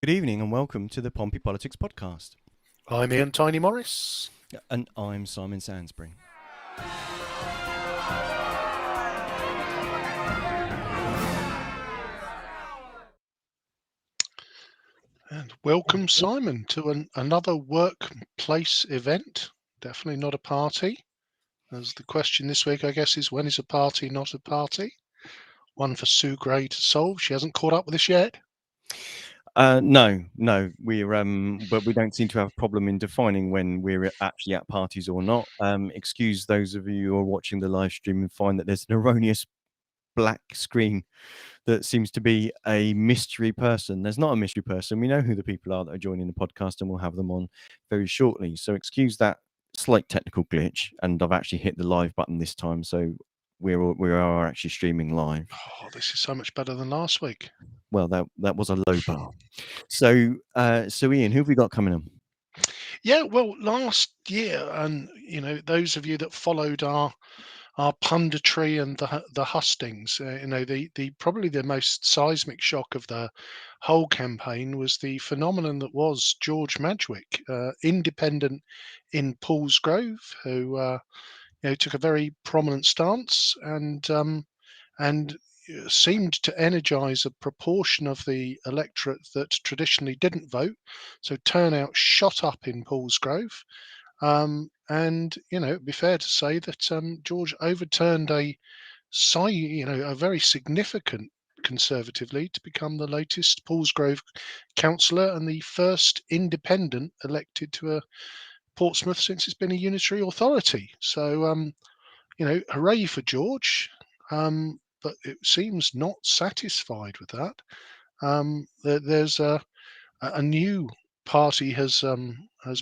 Good evening and welcome to the Pompey Politics Podcast. I'm Ian Tiny Morris. And I'm Simon Sansbury. And welcome, Simon, to another workplace event. Definitely not a party. As the question this week, I guess, is when is a party not a party? One for Sue Gray to solve. She hasn't caught up with us yet. No, but we don't seem to have a problem in defining when we're actually at parties or not. Excuse those of you who are watching the live stream and find that there's an erroneous black screen that seems to be a mystery person. There's not a mystery person. We know who the people are that are joining the podcast, and we'll have them on very shortly. So excuse that slight technical glitch, and I've actually hit the live button this time, so we are actually streaming live. Oh, this is so much better than last week. Well, that was a low bar. So Ian, who have we got coming on? Yeah, well, last year, and those of you that followed our punditry and the hustings, the probably the most seismic shock of the whole campaign was the phenomenon that was George Madgwick, independent in Paulsgrove, who took a very prominent stance and seemed to energize a proportion of the electorate that traditionally didn't vote. So turnout shot up in Paulsgrove. And it'd be fair to say that George overturned a very significant Conservative lead to become the latest Paulsgrove councillor and the first independent elected to a Portsmouth since it's been a unitary authority. So hooray for George. But it seems not satisfied with that. There's a new party has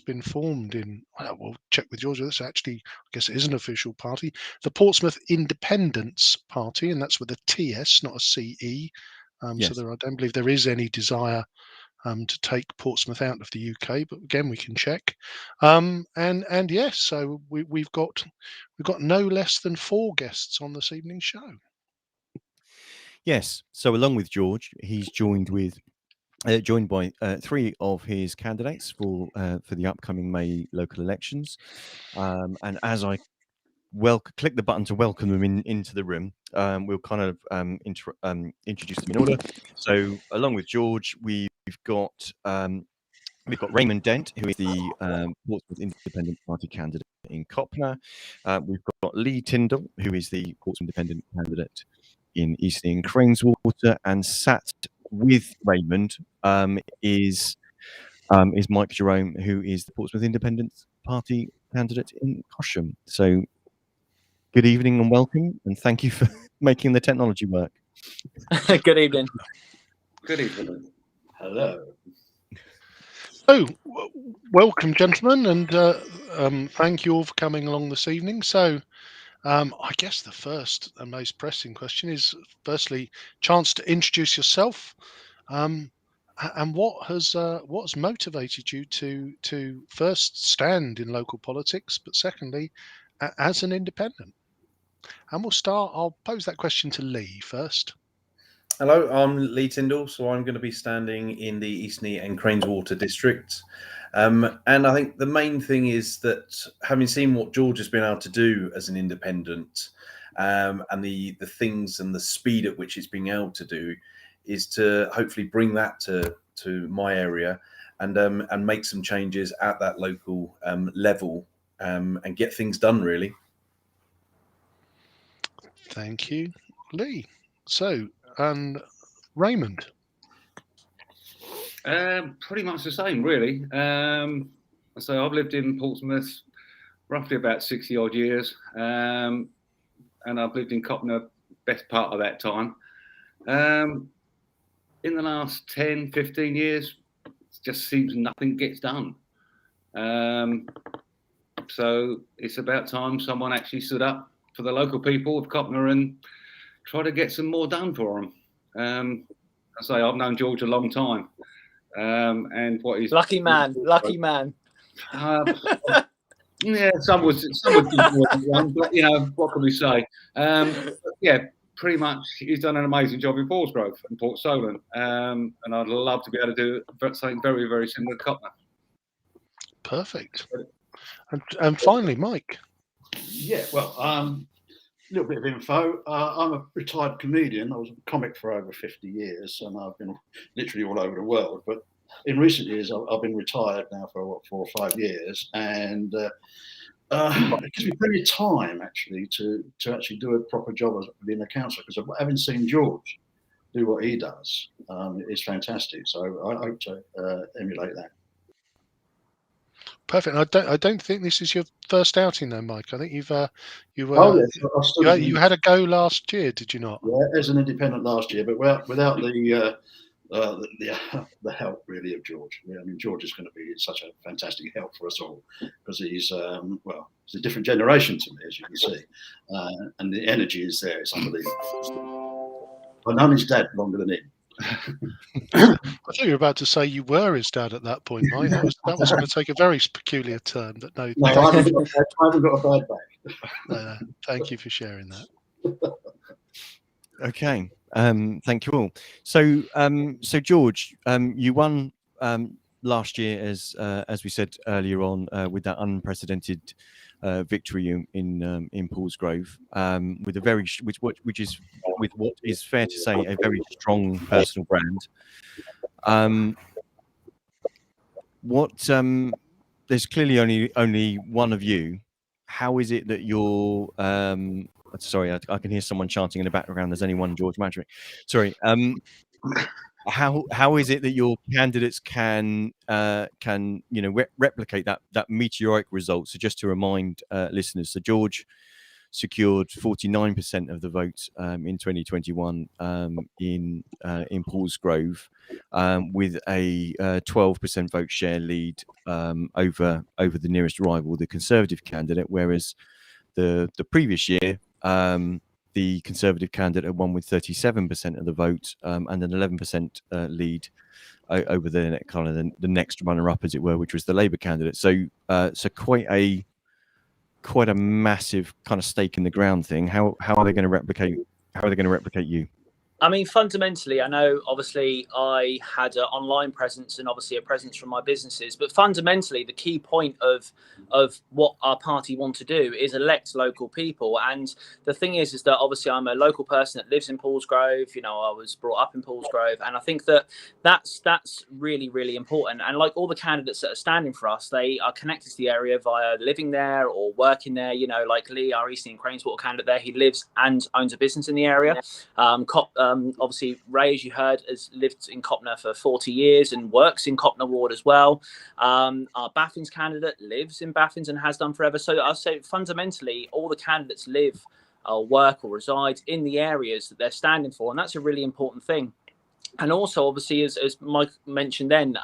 been formed in. Well, we'll check with George. This actually, I guess, it is an official party, the Portsmouth Independence Party, and that's with a TS, not a CE. Yes. So I don't believe there is any desire to take Portsmouth out of the UK, but again, we can check. And yes, so we've got no less than 4 guests on this evening's show. Yes. So along with George, he's joined by 3 of his candidates for the upcoming May local elections. And as I click the button to welcome them into the room, we'll kind of introduce them in order. So along with George, we've got Raymond Dent, who is the Portsmouth Independent Party candidate in Copner. We've got Lee Tyndall, who is the Portsmouth Independent candidate in Eastleigh and Craneswater, and sat with Raymond is Mike Jerome, who is the Portsmouth Independence Party candidate in Cosham. So good evening and welcome, and thank you for making the technology work. Good evening. Good evening. Hello. So, welcome, gentlemen, and thank you all for coming along this evening. So, I guess the first and most pressing question is, firstly, chance to introduce yourself, and what has motivated you to first stand in local politics, but secondly, as an independent. And I'll pose that question to Lee first. Hello, I'm Lee Tyndall, so I'm going to be standing in the Eastleigh and Craneswater district. And I think the main thing is that, having seen what George has been able to do as an independent, and the things and the speed at which it's being able to do, is to hopefully bring that to my area and make some changes at that local level and get things done, really. Thank you, Lee. So, and Raymond. Pretty much the same, really. So I've lived in Portsmouth roughly about 60 odd years, and I've lived in Copner best part of that time. In the last 10, 15 years, it just seems nothing gets done. So it's about time someone actually stood up for the local people of Copner and try to get some more done for them. I say I've known George a long time, and what he's lucky man. Yeah, some would be more than one, but what can we say? Yeah, pretty much he's done an amazing job in Paulsgrove and Port Solent, and I'd love to be able to do something very, very similar to Copner. Perfect. And finally, Mike. Yeah, well, a little bit of info. I'm a retired comedian. I was a comic for over 50 years, and I've been literally all over the world. But in recent years, I've been retired now for 4 or 5 years, and it gives me plenty of time actually to actually do a proper job as being a councillor, because having seen George do what he does, it's fantastic. So I hope to emulate that. Perfect. I don't think this is your first outing, though, Mike. I think you had a go last year, did you not? Yeah, as an independent last year, but without the help really of George. I mean, George is going to be such a fantastic help for us all, because he's he's a different generation to me, as you can see, and the energy is there. It's unbelievable. I've known his dad longer than him. I thought you were about to say you were his dad at that point, Mike. That was going to take a very peculiar turn. But no, I haven't got a bad back. Thank you for sharing that. Okay. Thank you all. So George, you won last year, as we said earlier on, with that unprecedented victory in Paulsgrove, with a very which is, with what is fair to say, a very strong personal brand. There's clearly only one of you. How is it that you're sorry, I can hear someone chanting in the background. There's only one George Madgwick. Sorry. How is it that your candidates can replicate that meteoric result? So just to remind listeners, so George secured 49% of the vote in 2021 in Paulsgrove, with a 12% vote share lead over the nearest rival, the Conservative candidate, whereas the previous year, the Conservative candidate won with 37% of the vote, and an 11% lead over the next runner-up, as it were, which was the Labour candidate. So quite a massive kind of stake in the ground thing. How are they going to replicate? How are they going to replicate you? I mean, fundamentally, I know obviously I had an online presence and obviously a presence from my businesses, but fundamentally the key point of what our party want to do is elect local people. And the thing is that obviously I'm a local person that lives in Paulsgrove. You know, I was brought up in Paulsgrove, and I think that's really, really important. And like all the candidates that are standing for us, they are connected to the area via living there or working there. You know, like Lee, our Eastern Craneswater candidate there, he lives and owns a business in the area. Obviously, Ray, as you heard, has lived in Copner for 40 years and works in Copner Ward as well. Our Baffins candidate lives in Baffins and has done forever. So I'll say fundamentally, all the candidates live, work or reside in the areas that they're standing for. And that's a really important thing. And also, obviously, as Mike mentioned then,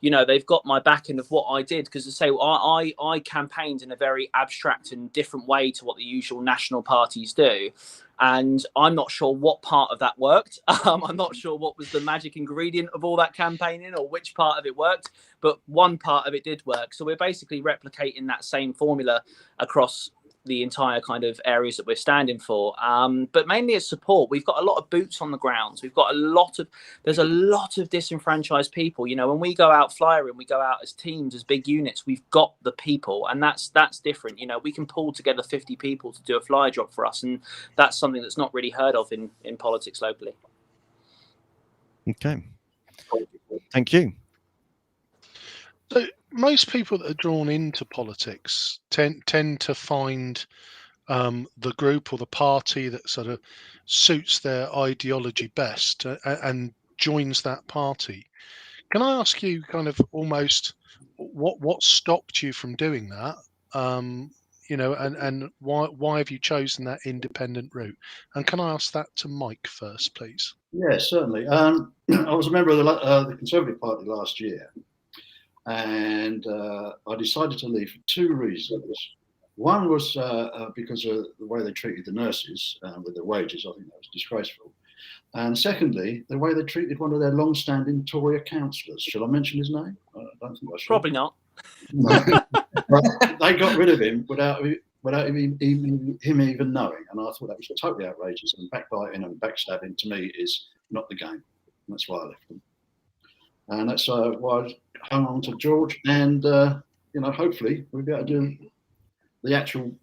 you know, they've got my backing of what I did, because I campaigned in a very abstract and different way to what the usual national parties do. And I'm not sure what part of that worked. I'm not sure what was the magic ingredient of all that campaigning or which part of it worked, but one part of it did work. So we're basically replicating that same formula across the entire kind of areas that we're standing for, but mainly it's support. We've got a lot of boots on the grounds. We've got there's a lot of disenfranchised people. You know, when we go out flyering, we go out as teams, as big units. We've got the people, and that's different. You know, we can pull together 50 people to do a flyer job for us, and that's something that's not really heard of in politics locally. Okay, thank you. So most people that are drawn into politics tend to find the group or the party that sort of suits their ideology best and joins that party. Can I ask you kind of almost what stopped you from doing that? You know, and why have you chosen that independent route? And can I ask that to Mike first, please? Yeah, certainly. I was a member of the Conservative Party last year. And I decided to leave for two reasons. One was because of the way they treated the nurses with their wages. I think that was disgraceful. And secondly, the way they treated one of their long-standing Tory councillors. Shall I mention his name? I don't think I should. Probably not. No. They got rid of him without without him even knowing. And I thought that was totally outrageous. And backbiting and backstabbing to me is not the game. And that's why I left them. And that's why I hung on to George. And hopefully we'll be able to do the actual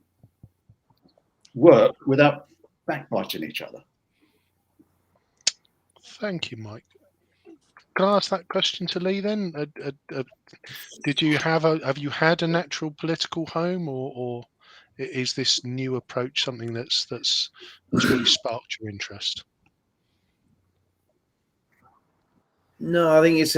work without backbiting each other. Thank you, Mike. Can I ask that question to Lee then? Did you have you had a natural political home, or is this new approach something that's really sparked your interest? No, I think it's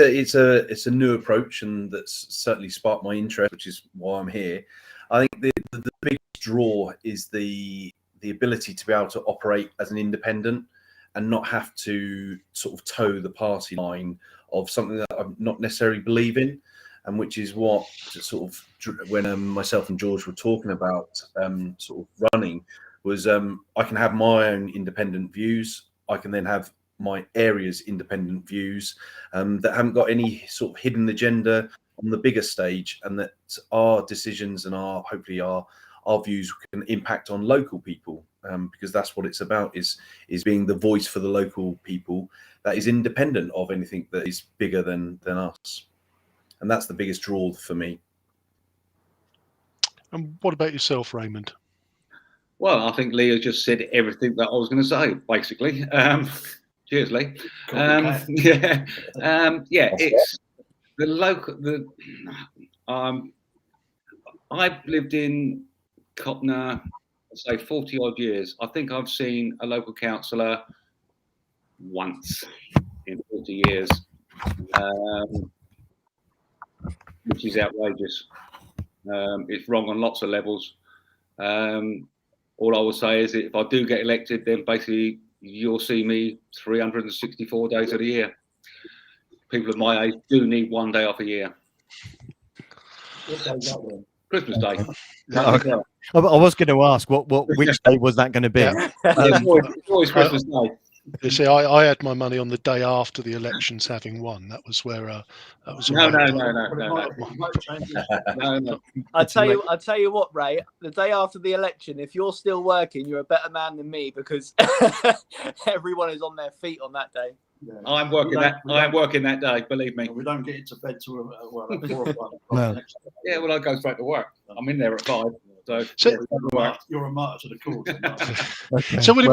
a new approach, and that's certainly sparked my interest, which is why I'm here. I think the big draw is the ability to be able to operate as an independent and not have to sort of toe the party line of something that I'm not necessarily believe in, and which is what sort of when myself and George were talking about sort of running was I can have my own independent views. I can then have my area's independent views that haven't got any sort of hidden agenda on the bigger stage, and that our decisions and hopefully our views can impact on local people, because that's what it's about, is being the voice for the local people that is independent of anything that is bigger than us. And that's the biggest draw for me. And what about yourself, Raymond? Well, I think Lee has just said everything that I was going to say, basically. Cheers, Lee. Yeah, it's the local. I've lived in Copner, say 40 odd years. I think I've seen a local councillor once in 40 years, which is outrageous. It's wrong on lots of levels. All I will say is that if I do get elected, then basically you'll see me 364 days of the year. People of my age do need one day off a year. Christmas Day. Okay. I was going to ask which day was that going to be? Yeah. It's always Christmas Day. You see, I had my money on the day after the elections having won. That was where that was. No. I tell you what, Ray. The day after the election, if you're still working, you're a better man than me, because everyone is on their feet on that day. Yeah. I'm working that day. Believe me. We don't get into bed till at 4 or 5 o'clock. No. Yeah, well, I go straight to work. I'm in there at 5. So you're a martyr to the cause. Okay. So would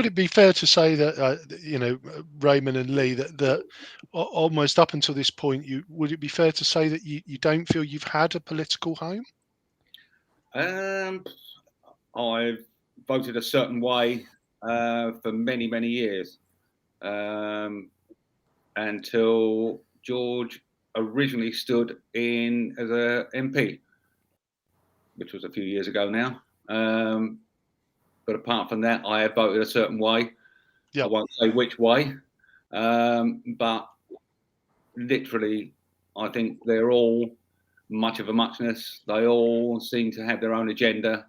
it be fair to say that Raymond and Lee, that almost up until this point, would it be fair to say that you don't feel you've had a political home? I've voted a certain way for many, many years, until George originally stood in as a MP, which was a few years ago now. But apart from that, I have voted a certain way. Yeah. I won't say which way, but literally, I think they're all much of a muchness. They all seem to have their own agenda.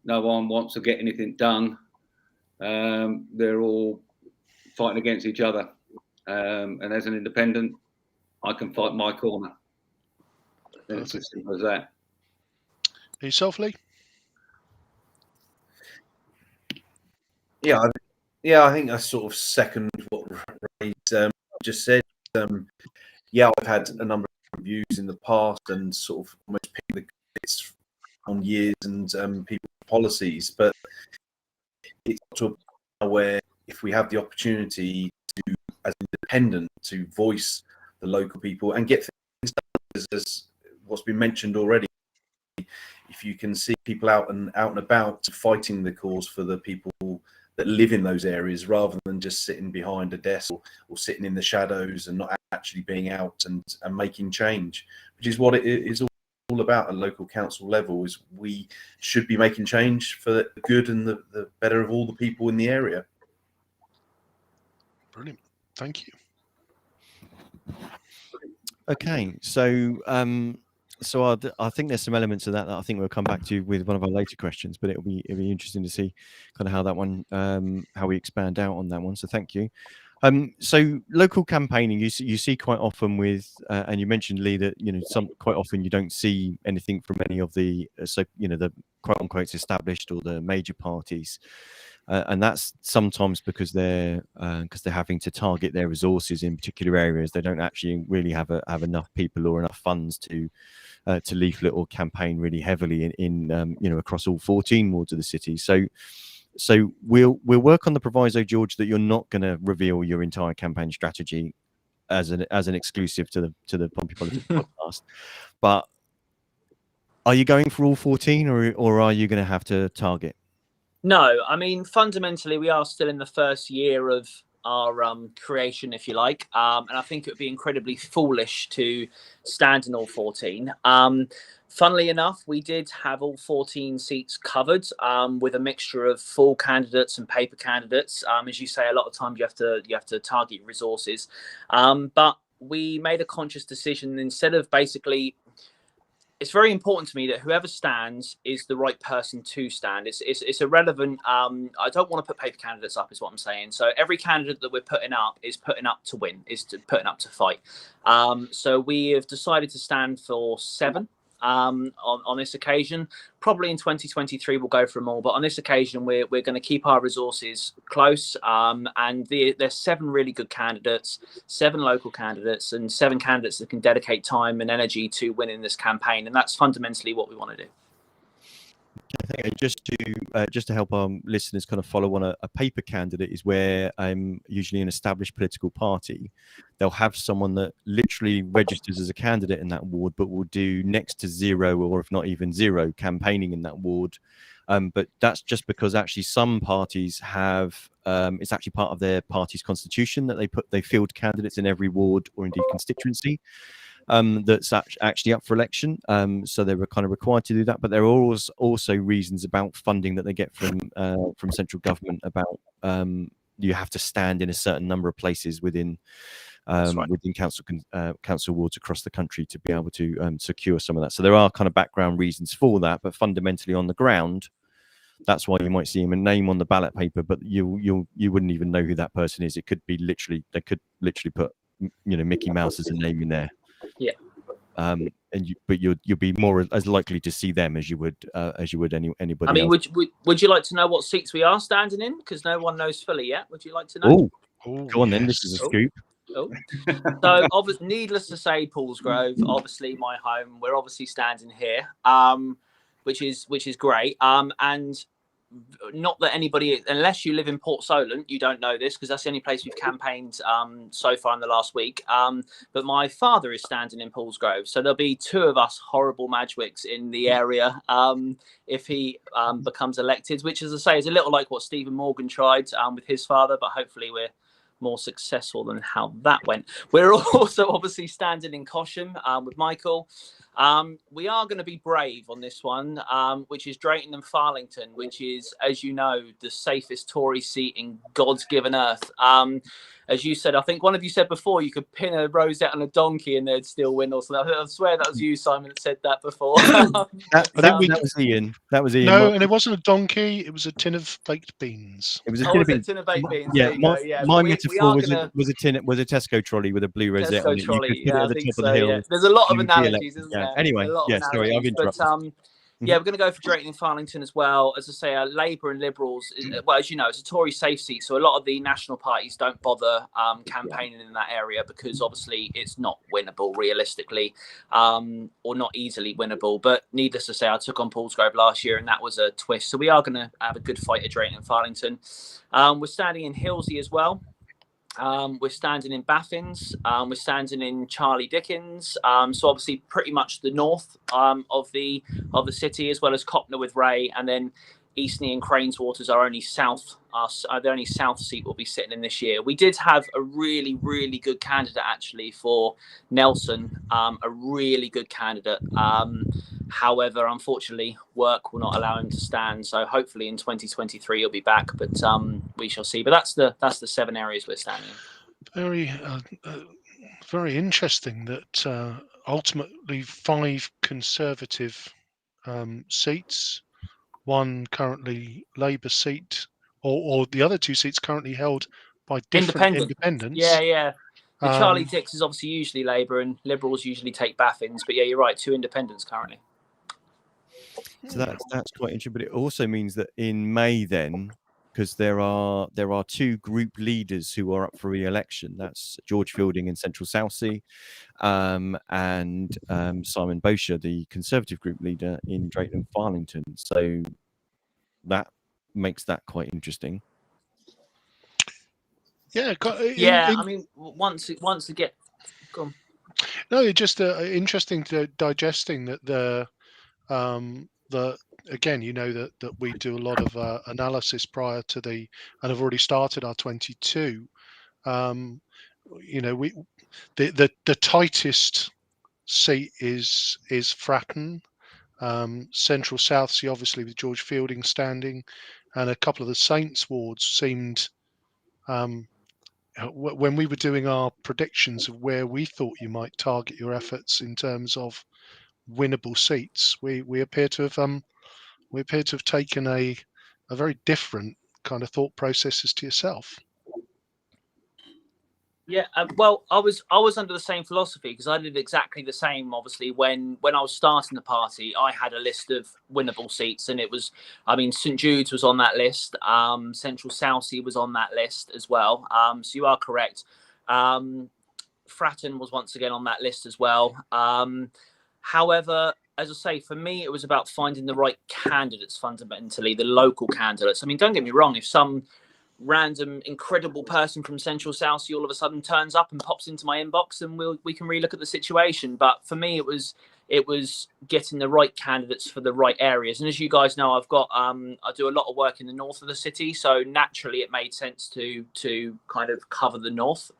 No one wants to get anything done. They're all fighting against each other. And as an independent, I can fight my corner. And it's as simple as that. Yourself, Lee? Yeah, I think I sort of second what Ray just said. I've had a number of views in the past and sort of almost picked the bits on years and people's policies, but it's to a point where if we have the opportunity to, as an independent, to voice the local people and get things done, as what's been mentioned already, if you can see people out and about fighting the cause for the people that live in those areas, rather than just sitting behind a desk or sitting in the shadows and not actually being out and making change, which is what it is all about at local council level. Is we should be making change for the good and the better of all the people in the area. Brilliant. Thank you. Okay, so I think there's some elements of that I think we'll come back to with one of our later questions, but it'll be interesting to see kind of how that one, how we expand out on that one. So thank you. So local campaigning, you see quite often with, and you mentioned, Lee, that quite often you don't see anything from any of the the quote unquote established or the major parties, and that's sometimes because they're having to target their resources in particular areas. They don't actually really have enough people or enough funds to leaflet or campaign really heavily in across all 14 wards of the city. So we'll work on the proviso, George, that you're not going to reveal your entire campaign strategy as an exclusive to the Pompey Politics podcast. But are you going for all 14, or are you going to have to target? No, I mean, fundamentally, we are still in the first year of our creation, if you like, and I think it would be incredibly foolish to stand in all 14. Funnily enough, we did have all 14 seats covered with a mixture of full candidates and paper candidates. As you say, a lot of times you have to target resources, but we made a conscious decision. Instead of basically, it's very important to me that whoever stands is the right person to stand. It's irrelevant. I don't want to put paper candidates up, is what I'm saying. So every candidate that we're putting up is putting up to win, putting up to fight. So we have decided to stand for 7 on this occasion. Probably in 2023 we'll go for them all, but on this occasion we're going to keep our resources close. And there's 7 really good candidates, 7 local candidates, and 7 candidates that can dedicate time and energy to winning this campaign, and that's fundamentally what we want to do. I think just to help our listeners kind of follow on, a paper candidate is where usually an established political party, they'll have someone that literally registers as a candidate in that ward, but will do next to 0, or if not even 0, campaigning in that ward. But that's just because actually some parties have it's actually part of their party's constitution that they field candidates in every ward or indeed constituency. That's actually up for election. So they were kind of required to do that. But there are also reasons about funding that they get from central government about you have to stand in a certain number of places within within council wards across the country to be able to secure some of that. So there are kind of background reasons for that, but fundamentally on the ground, that's why you might see him a name on the ballot paper, but you wouldn't even know who that person is. It could be they could literally put Mickey Mouse as a name in there. Yeah. But you'll be more as likely to see them as you would anybody. I mean, else. would you like to know what seats we are standing in? Because no one knows fully yet. Would you like to know? Oh, go on then. This is a scoop. Oh. So, obviously, needless to say, Paulsgrove, obviously my home. We're obviously standing here, which is great. And not that anybody, unless you live in Port Solent, you don't know this because that's the only place we've campaigned so far in the last week. But my father is standing in Paulsgrove, so there'll be 2 of us horrible Madgwicks in the area if he becomes elected, which, as I say, is a little like what Stephen Morgan tried with his father, but hopefully we're more successful than how that went. We're also obviously standing in Cosham with Michael. We are going to be brave on this one, which is Drayton and Farlington, which is, as you know, the safest Tory seat in God's given earth. As you said, I think one of you said before, you could pin a rosette on a donkey and they'd still win or something. I swear that was you, Simon, that said that before. that was Ian. That was Ian. No, and it wasn't a donkey. It was a tin of baked beans. It was a tin of baked beans. Yeah, my we metaphor was a Tesco trolley with a blue rosette on it. Trolley. You could put it at the top of the hill. Yeah. There's a lot of analogies, isn't there? Anyway, sorry, I've interrupted. Yeah, we're going to go for Drayton and Farlington as well. As I say, Labour and Liberals, well, as you know, it's a Tory safe seat. So a lot of the national parties don't bother campaigning in that area because obviously it's not winnable realistically or not easily winnable. But needless to say, I took on Paulsgrove last year and that was a twist. So we are going to have a good fight at Drayton and Farlington. We're standing in Hilsey as well. We're standing in Baffins. We're standing in Charlie Dickens. So obviously pretty much the north of the city, as well as Copner with Ray, and then Eastney and Craneswater's our only south. The only south seat will be sitting in this year. We did have a really, really good candidate actually for Nelson. A really good candidate. However, unfortunately, work will not allow him to stand. So hopefully in 2023 he'll be back, but we shall see. But that's the 7 areas we're standing in. Very interesting that ultimately 5 Conservative seats, 1 currently Labour seat, or the other 2 seats currently held by different independents. Yeah. The Charlie Dix is obviously usually Labour, and Liberals usually take Baffins. But yeah, you're right. 2 independents currently. So that's quite interesting. But it also means that in May, then, because there are 2 group leaders who are up for re-election. That's George Fielding in Central Southsea, and Simon Bosher, the Conservative group leader in Drayton and Farlington. So that makes that quite interesting. Yeah, I mean, once it get, go on. No, it's just interesting to digesting that the again, that we do a lot of analysis prior to and have already started our 22. The tightest seat is Fratton. Central Southsea, obviously, with George Fielding standing, and a couple of the Saints wards seemed. When we were doing our predictions of where we thought you might target your efforts in terms of winnable seats, we appear to have taken a very different kind of thought process as to yourself. Yeah, well, I was under the same philosophy, because I did exactly the same. Obviously, when I was starting the party, I had a list of winnable seats, and it was, I mean, St Jude's was on that list. Central Southsea was on that list as well. So you are correct. Fratton was once again on that list as well. However, as I say, for me, it was about finding the right candidates. Fundamentally, the local candidates. I mean, don't get me wrong. If some random incredible person from Central Southsea all of a sudden turns up and pops into my inbox, and we can relook at the situation. But for me, it was getting the right candidates for the right areas. And as you guys know, I've got I do a lot of work in the north of the city, so naturally it made sense to kind of cover the north.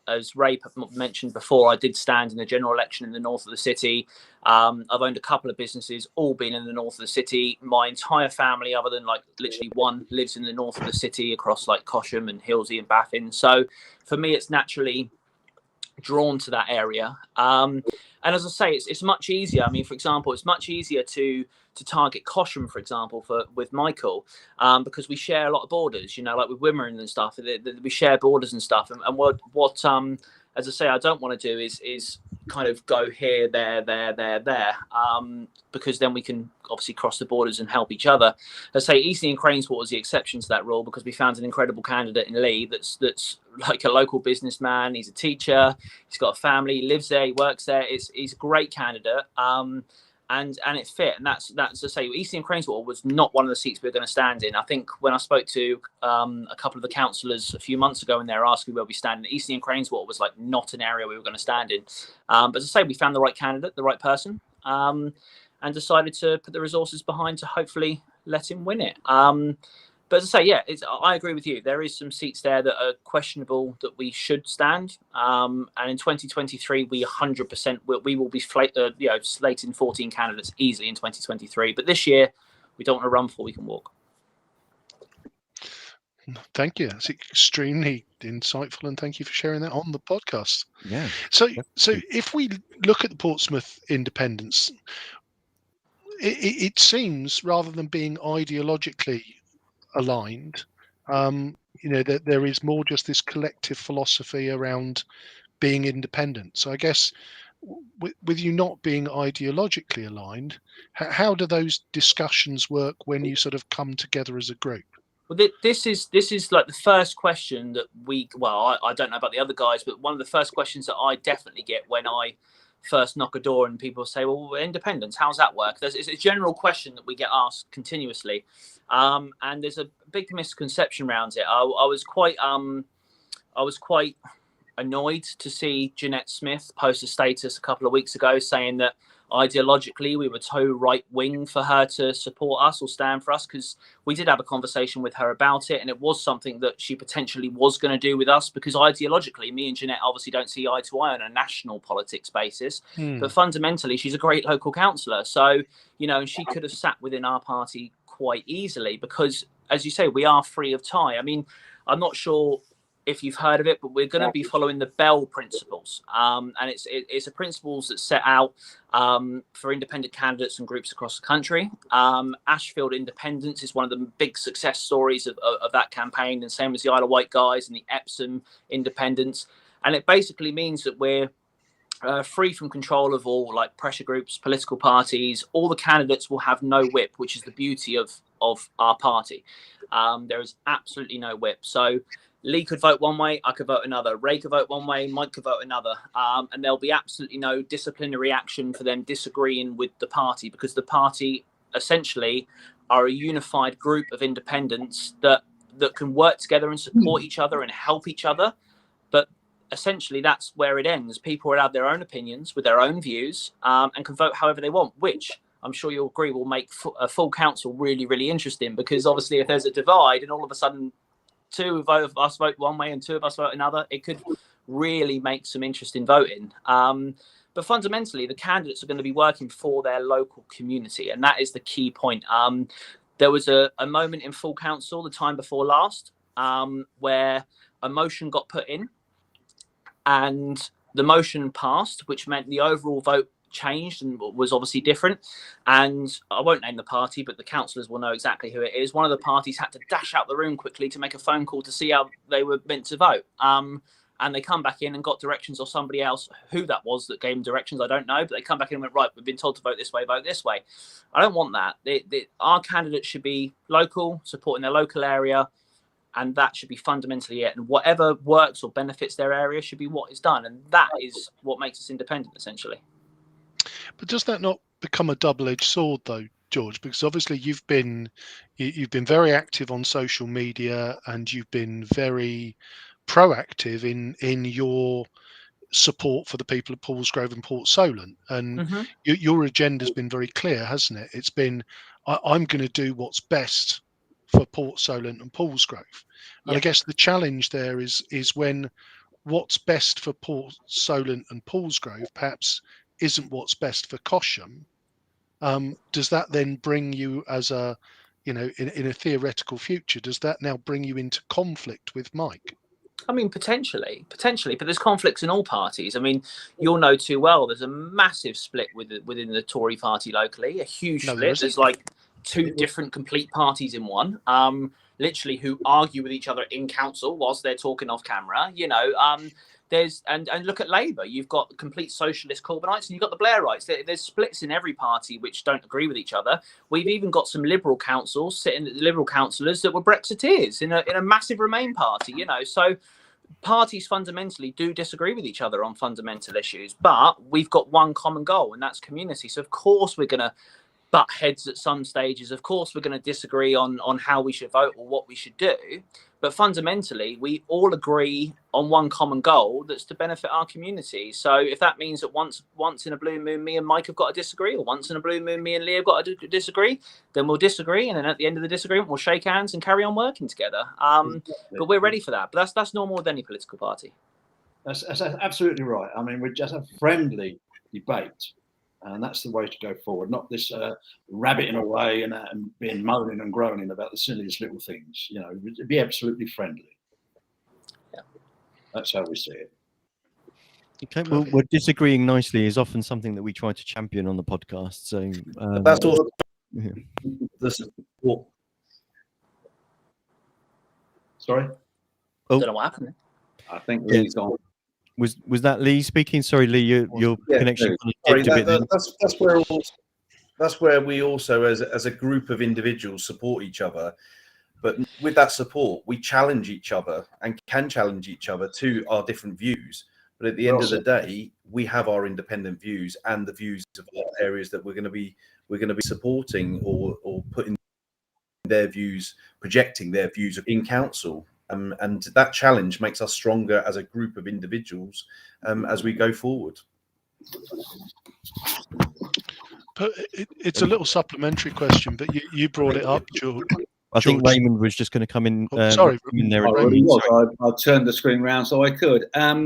As Ray mentioned before, I did stand in the general election in the north of the city. I've owned a couple of businesses, all been in the north of the city. My entire family, other than like literally one, lives in the north of the city across like Cosham and Hilsey and Baffin. So for me, it's naturally drawn to that area. And as I say, it's much easier. I mean, for example, it's much easier to target Cosham, for example, with Michael, because we share a lot of borders, like with Wimmering and stuff. We share borders and stuff. And what as I say, I don't want to do is kind of go here, there, because then we can obviously cross the borders and help each other. As I say, Eastleigh and Craneswater is the exception to that rule, because we found an incredible candidate in Lee that's like a local businessman. He's a teacher. He's got a family. He lives there. He works there. He's a great candidate. And it fit, and that's to say, Eastleigh and Craneswater was not one of the seats we were going to stand in. I think when I spoke to a couple of the councillors a few months ago, and they were asking where we stand, Eastleigh and Craneswater was like not an area we were going to stand in. But as I say, we found the right candidate, the right person, and decided to put the resources behind to hopefully let him win it. But as I say, yeah, I agree with you. There is some seats there that are questionable that we should stand. And in 2023, we 100% we will be slating 14 candidates easily in 2023. But this year, we don't want to run before we can walk. Thank you. That's extremely insightful, and thank you for sharing that on the podcast. Yeah. So if we look at the Portsmouth Independents, it seems, rather than being ideologically aligned, that there is more just this collective philosophy around being independent. So I guess with you not being ideologically aligned, how do those discussions work when you sort of come together as a group? Well, this is like the first question that I don't know about the other guys, but one of the first questions that I definitely get when I first knock a door and people say, well, independence, how's that work? It's a general question that we get asked continuously. And there's a big misconception around it. I was quite annoyed to see Jeanette Smith post a status a couple of weeks ago saying that ideologically we were too right wing for her to support us or stand for us, because we did have a conversation with her about it, and it was something that she potentially was going to do with us, because ideologically me and Jeanette obviously don't see eye to eye on a national politics basis, but fundamentally she's a great local councillor. So and she could have sat within our party quite easily, because as you say, we are free of tie. I mean, I'm not sure if you've heard of it, but we're going to be following the Bell principles, and it's a principles that's set out for independent candidates and groups across the country. Ashfield Independence is one of the big success stories of that campaign, and same as the Isle of Wight guys and the Epsom Independents. And it basically means that we're free from control of all like pressure groups, political parties. All the candidates will have no whip, which is the beauty of our party. There is absolutely no whip. So Lee could vote one way, I could vote another. Ray could vote one way, Mike could vote another. And there'll be absolutely no disciplinary action for them disagreeing with the party, because the party essentially are a unified group of independents that can work together and support each other and help each other. But essentially that's where it ends. People will have their own opinions with their own views, and can vote however they want, which I'm sure you'll agree will make a full council really, really interesting, because obviously if there's a divide and all of a sudden two of us vote one way and two of us vote another, it could really make some interesting voting. But fundamentally, the candidates are going to be working for their local community, and that is the key point. There was a moment in full council the time before last where a motion got put in, and the motion passed, which meant the overall vote changed and was obviously different. And I won't name the party, but the councillors will know exactly who it is. One of the parties had to dash out the room quickly to make a phone call to see how they were meant to vote. And they come back in and got directions, or somebody else, who that was that gave them directions, I don't know, but they come back in and went, right, we've been told to vote this way, vote this way. I don't want that. Our candidates should be local, supporting their local area, and that should be fundamentally it. And whatever works or benefits their area should be what is done. And that is what makes us independent, essentially. But does that not become a double-edged sword, though, George? Because obviously you've been very active on social media, and you've been very proactive in your support for the people of Paulsgrove and Port Solent, and your agenda's been very clear, hasn't it? It's been, I'm going to do what's best for Port Solent and Paulsgrove. And I guess the challenge there is when what's best for Port Solent and Paulsgrove perhaps isn't what's best for Cosham. Does that then bring you as a, in a theoretical future, does that now bring you into conflict with Mike? I mean, potentially, but there's conflicts in all parties. I mean, you'll know too well, there's a massive split within the Tory party locally, a huge split. There's like two different complete parties in one, literally, who argue with each other in council whilst they're talking off camera, There's and look at Labour. You've got complete socialist Corbynites, and you've got the Blairites. There's splits in every party which don't agree with each other. We've even got some Liberal councils Liberal councillors that were Brexiteers in a massive Remain party. So parties fundamentally do disagree with each other on fundamental issues, but we've got one common goal, and that's community. So of course we're going to butt heads at some stages. Of course we're going to disagree on how we should vote or what we should do. But fundamentally, we all agree on one common goal that's to benefit our community. So if that means that once in a blue moon, me and Mike have got to disagree, or once in a blue moon, me and Lee have got to disagree, then we'll disagree. And then at the end of the disagreement, we'll shake hands and carry on working together. But we're ready for that. But that's normal with any political party. That's absolutely right. I mean, we're just a friendly debate. And that's the way to go forward, not this rabbiting away and being moaning and groaning about the silliest little things. Be absolutely friendly. Yeah. That's how we see it. Okay, well, we're disagreeing nicely is often something that we try to champion on the podcast. So that's all. The support. Sorry. I don't know what happened. I think Lee's on. Was that Lee speaking? Sorry, Lee, your connection dipped a bit then. That's where we also, as a group of individuals, support each other. But with that support, we challenge each other and can challenge each other to our different views. But at the end of the day, we have our independent views and the views of our areas that we're going to be supporting or putting their views, projecting their views in council. And that challenge makes us stronger as a group of individuals as we go forward. But it's a little supplementary question, but you brought it up, George. I think Raymond was just going to come in. Sorry, in there. I turned the screen round so I could. For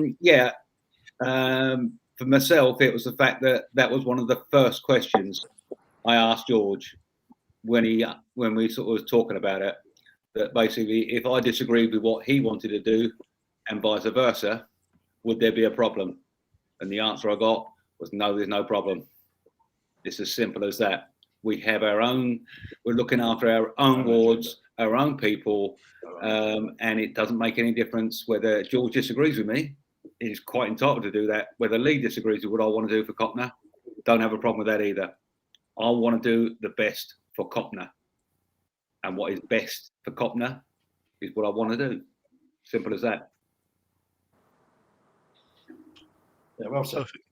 myself, it was the fact that was one of the first questions I asked George when we sort of was talking about it. That basically, if I disagreed with what he wanted to do, and vice versa, would there be a problem? And the answer I got was no, there's no problem. It's as simple as that. We have our own, we're looking after our own wards, our own people, and it doesn't make any difference whether George disagrees with me. He's quite entitled to do that. Whether Lee disagrees with what I want to do for Copner, don't have a problem with that either. I want to do the best for Copner. And what is best for Copner is what I want to do. Simple as that. Yeah, well said. Perfect.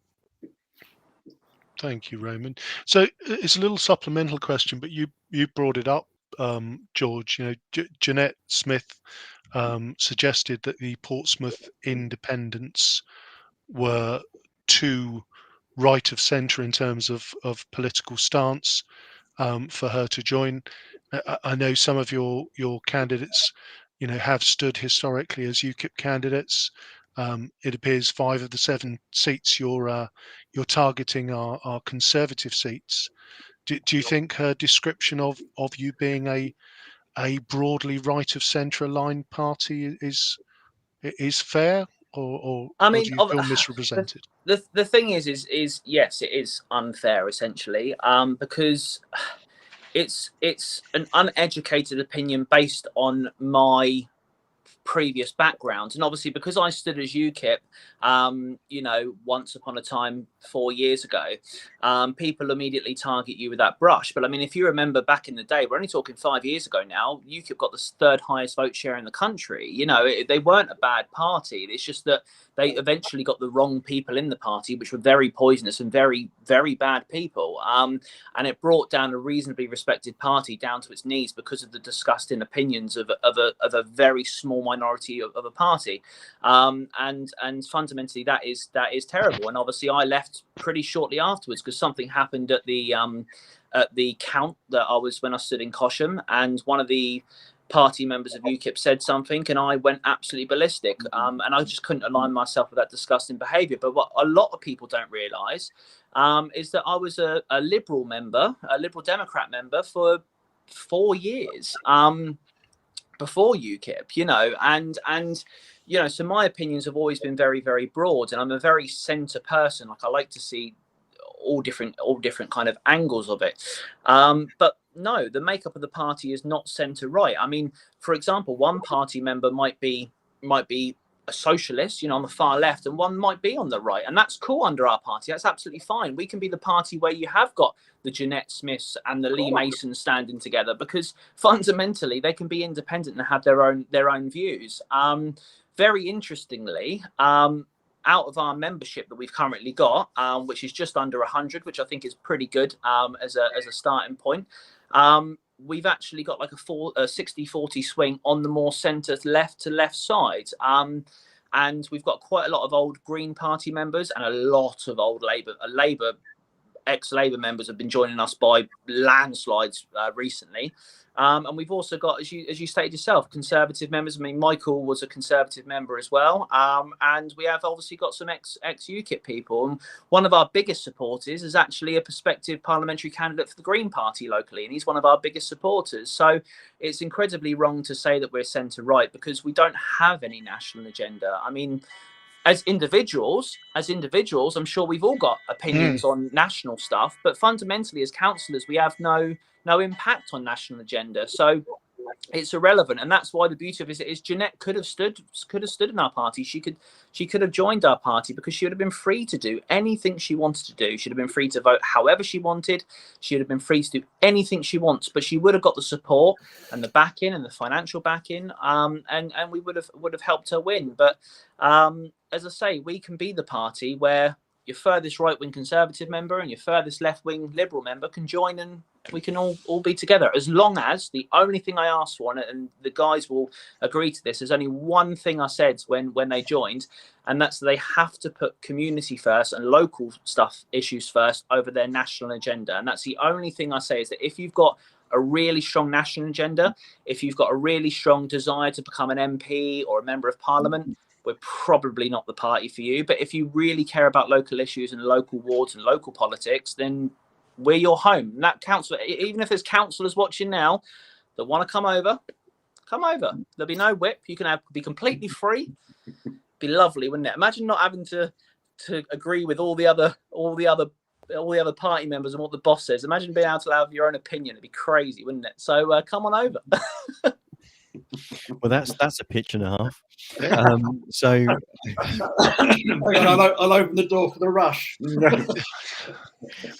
Thank you, Raymond. So it's a little supplemental question, but you brought it up, George. You know, Jeanette Smith suggested that the Portsmouth Independents were too right of centre in terms of political stance for her to join. I know some of your candidates, you know, have stood historically as UKIP candidates. It appears 5 of the 7 seats you're targeting are Conservative seats. Do you think her description of you being a broadly right of centre aligned party is fair, or I mean, do you feel misrepresented? The thing is yes, it is unfair essentially, because it's an uneducated opinion based on my previous background, and obviously because I stood as UKIP, you know, once upon a time 4 years ago, people immediately target you with that brush. But I mean, if you remember back in the day, we're only talking 5 years ago now, UKIP got the 3rd highest vote share in the country. You know, they weren't a bad party. It's just that they eventually got the wrong people in the party, which were very poisonous and very, very bad people. And it brought down a reasonably respected party down to its knees because of the disgusting opinions of a very small minority of a party. And fundamentally, that is terrible. And obviously, I left pretty shortly afterwards because something happened at the count that I was when I stood in Cosham, and one of the party members of UKIP said something and I went absolutely ballistic, and I just couldn't align myself with that disgusting behaviour. But what a lot of people don't realise is that I was a Liberal member, a Liberal Democrat member for 4 years before UKIP, you know, and you know, so my opinions have always been very, very broad, and I'm a very centre person. Like, I like to see all different kind of angles of it. But no, the makeup of the party is not centre right. I mean, for example, one party member might be a socialist, you know, on the far left, and one might be on the right, and that's cool under our party. That's absolutely fine. We can be the party where you have got the Jeanette Smiths and the Lee Masons standing together, because fundamentally they can be independent and have their own views. Very interestingly, out of our membership that we've currently got, which is just under 100, which I think is pretty good as a starting point, we've actually got like a 60-40 swing on the more centre left to left side. And we've got quite a lot of old Green Party members and a lot of old Labour ex-Labour members have been joining us by landslides recently. And we've also got, as you stated yourself, Conservative members. I mean, Michael was a Conservative member as well. And we have obviously got some ex-UKIP people. And one of our biggest supporters is actually a prospective parliamentary candidate for the Green Party locally. And he's one of our biggest supporters. So it's incredibly wrong to say that we're centre-right, because we don't have any national agenda. I mean, as individuals, I'm sure we've all got opinions on national stuff, but fundamentally as councillors, we have no impact on national agenda. So it's irrelevant. And that's why the beauty of it is Jeanette could have stood in our party. She could have joined our party, because she would have been free to do anything she wanted to do. She'd have been free to vote however she wanted. She would have been free to do anything she wants, but she would have got the support and the backing and the financial backing, and we would have helped her win. But as I say, we can be the party where your furthest right-wing Conservative member and your furthest left-wing Liberal member can join, and we can all be together. As long as the only thing I asked for, and the guys will agree to this, there's only one thing I said when they joined, and that's they have to put community first and local issues first over their national agenda. And that's the only thing I say, is that if you've got a really strong national agenda, if you've got a really strong desire to become an MP or a member of Parliament, we're probably not the party for you. But if you really care about local issues and local wards and local politics, then we're your home. And that council, even if there's councillors watching now that want to come over, Come over. There'll be no whip. You can be completely free. Be lovely, wouldn't it? Imagine not having to agree with all the other party members and what the boss says. Imagine being able to have your own opinion. It'd be crazy, wouldn't it? So come on over. Well, that's a pitch and a half. So Hang on, I'll open the door for the rush.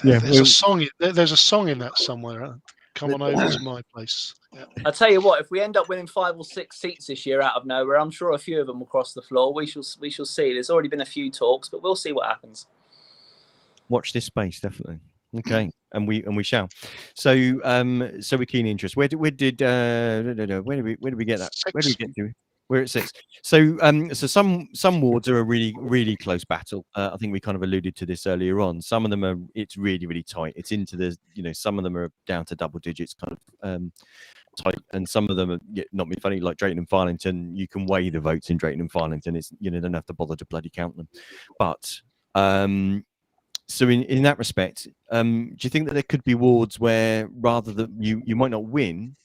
yeah, there's a song. There's a song in that somewhere. Come on over to my place. Yeah. I tell you what, if we end up winning 5 or 6 seats this year out of nowhere, I'm sure a few of them will cross the floor. We shall see. There's already been a few talks, but we'll see what happens. Watch this space, definitely. Okay, and we shall. So we're keen interest. Where did we get that? Where did we get to? We're at 6. So some wards are a really close battle. I think we kind of alluded to this earlier on. Some of them it's really tight. It's into the some of them are down to double digits, kind of tight, and some of them are not being funny, like Drayton and Farlington. You can weigh the votes in Drayton and Farlington. It's don't have to bother to bloody count them. But so in that respect, do you think that there could be wards where rather than you might not win,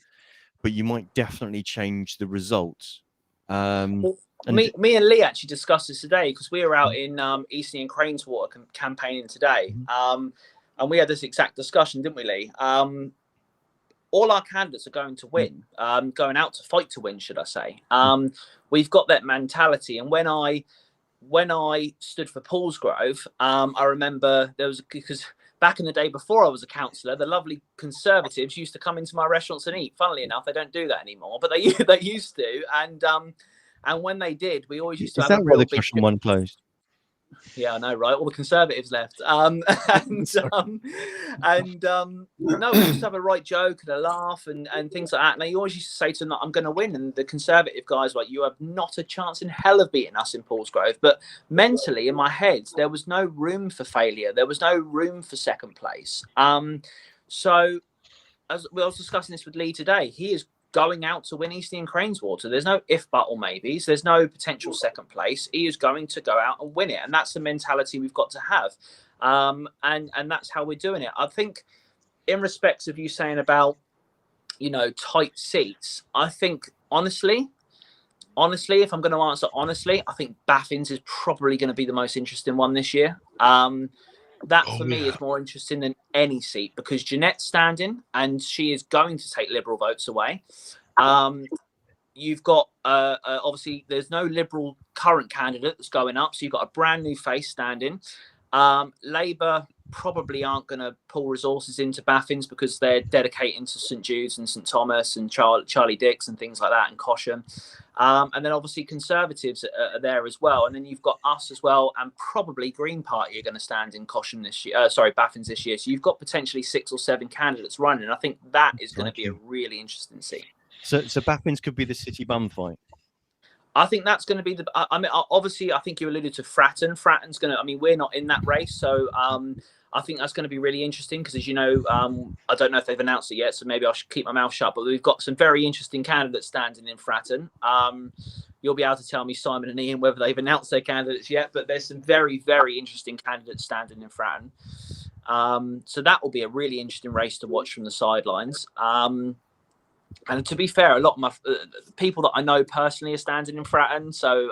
but you might definitely change the results? Me and Lee actually discussed this today because we were out in Eastney and Craneswater campaigning today, and we had this exact discussion, didn't we, Lee? All our candidates are going to win, going out to fight to win, should I say? We've got that mentality, and when I stood for Paulsgrove, I remember because back in the day before I was a councillor, the lovely Conservatives used to come into my restaurants and eat. Funnily enough, they don't do that anymore, but they used to. And when they did, we always used to have a real big one closed. Yeah, I know, right? All the Conservatives left. No, we used to have a right joke and a laugh and things like that. And they always used to say to them, I'm going to win. And the Conservative guys were like, you have not a chance in hell of beating us in Paulsgrove. But mentally, in my head, there was no room for failure. There was no room for second place. So as I was discussing this with Lee today, he is going out to win Eastney and Craneswater. There's no if, but, or maybes. There's no potential second place. He is going to go out and win it. And that's the mentality we've got to have. And that's how we're doing it. I think in respects of you saying about, tight seats, I think, honestly, if I'm going to answer honestly, I think Baffins is probably going to be the most interesting one this year. That for me is more interesting than any seat because Jeanette's standing and she is going to take Liberal votes away. You've got obviously there's no Liberal current candidate that's going up, so you've got a brand new face standing. Labour probably aren't going to pull resources into Baffins because they're dedicating to St Jude's and St Thomas and Charlie Dix and things like that and Cosham. And then obviously Conservatives are there as well. And then you've got us as well, and probably Green Party are going to stand in Cosham this year. Baffins this year. So you've got potentially 6 or 7 candidates running. And I think that is going to be a really interesting seat. So Baffins could be the city bum fight. I think that's going to be obviously, I think you alluded to Fratton. Fratton's going to, we're not in that race. So I think that's going to be really interesting because, as you know, I don't know if they've announced it yet, so maybe I should keep my mouth shut. But we've got some very interesting candidates standing in Fratton. You'll be able to tell me, Simon and Ian, whether they've announced their candidates yet. But there's some very, very interesting candidates standing in Fratton. So that will be a really interesting race to watch from the sidelines. And to be fair, a lot of my people that I know personally are standing in Fratton. So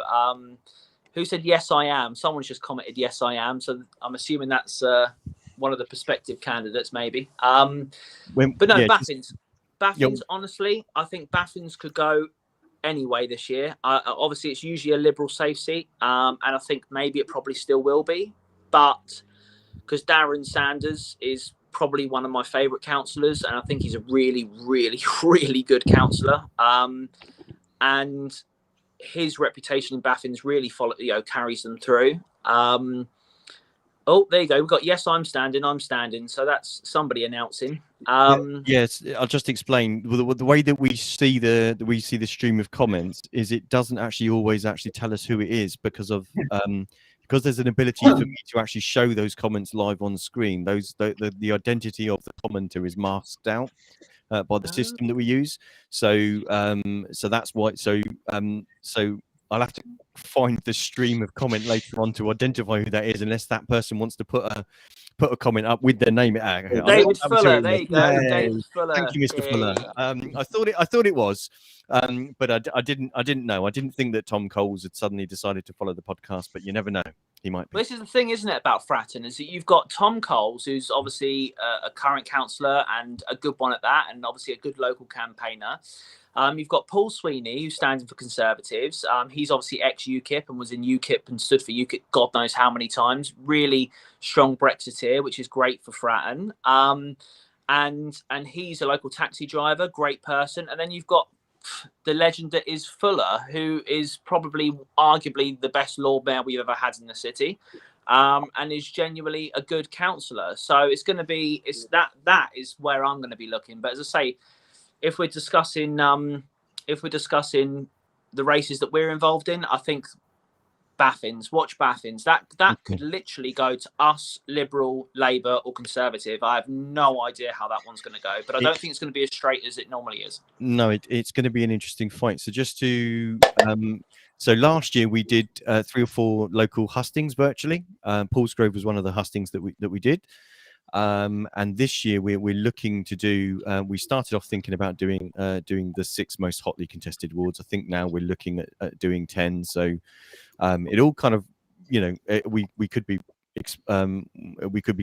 who said, yes, I am? Someone's just commented, yes, I am. So I'm assuming that's one of the prospective candidates, maybe. But no, yeah, Baffins, honestly, I think Baffins could go anyway this year. Obviously, it's usually a Liberal safe seat. And I think maybe it probably still will be. But because Darren Sanders is probably one of my favourite councillors, and I think he's a really, really, really good councillor. And his reputation in Baffins really carries them through. Oh, there you go. We've got yes, I'm standing. So that's somebody announcing. Yes, I'll just explain. The way that we see the stream of comments is it doesn't actually always tell us who it is because of because there's an ability for me to actually show those comments live on screen. The identity of the commenter is masked out by the system that we use. So that's why. So I'll have to find the stream of comment later on to identify who that is, unless that person wants to put a comment up with their name. David Fuller. There you go. Yay. David Fuller. Thank you, Mr. Fuller. I thought it was, but I didn't know. I didn't think that Tom Coles had suddenly decided to follow the podcast, but you never know. He might be. Well, this is the thing, isn't it, about Fratton, is that you've got Tom Coles, who's obviously a current councillor and a good one at that, and obviously a good local campaigner. You've got Paul Sweeney, who's standing for Conservatives. He's obviously ex-UKIP and was in UKIP and stood for UKIP God knows how many times. Really strong Brexiteer, which is great for Fratton. And he's a local taxi driver, great person. And then you've got the legend that is Fuller, who is probably arguably the best Lord Mayor we've ever had in the city, and is genuinely a good councillor. So it's going to be that is where I'm going to be looking. But as I say, if we're discussing the races that we're involved in, I think Baffins, watch Baffins. That could literally go to us, Liberal, Labour or Conservative. I have no idea how that one's going to go, but I don't think it's going to be as straight as it normally is. No, it's going to be an interesting fight. So just to so last year we did 3 or 4 local hustings virtually. Paulsgrove was one of the hustings that we did. And this year we're looking to do. We started off thinking about doing the 6 most hotly contested wards. I think now we're looking at doing 10. So it all kind of, we could be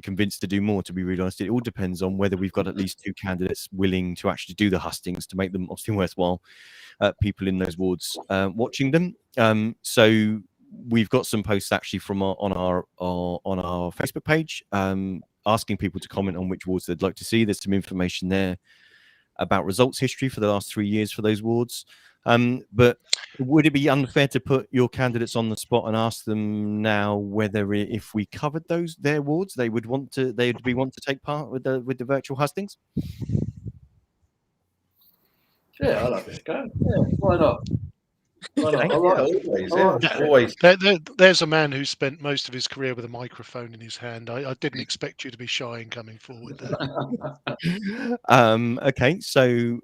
convinced to do more. To be really honest, it all depends on whether we've got at least 2 candidates willing to actually do the hustings to make them obviously worthwhile. People in those wards watching them. So we've got some posts actually from on our Facebook page. Asking people to comment on which wards they'd like to see. There's some information there about results history for the last 3 years for those wards. But would it be unfair to put your candidates on the spot and ask them now whether, if we covered their wards, they'd want to take part with the virtual hustings? Yeah, I like it. Yeah, why not? Always. There's a man who spent most of his career with a microphone in his hand. I didn't expect you to be shy in coming forward there. Okay, so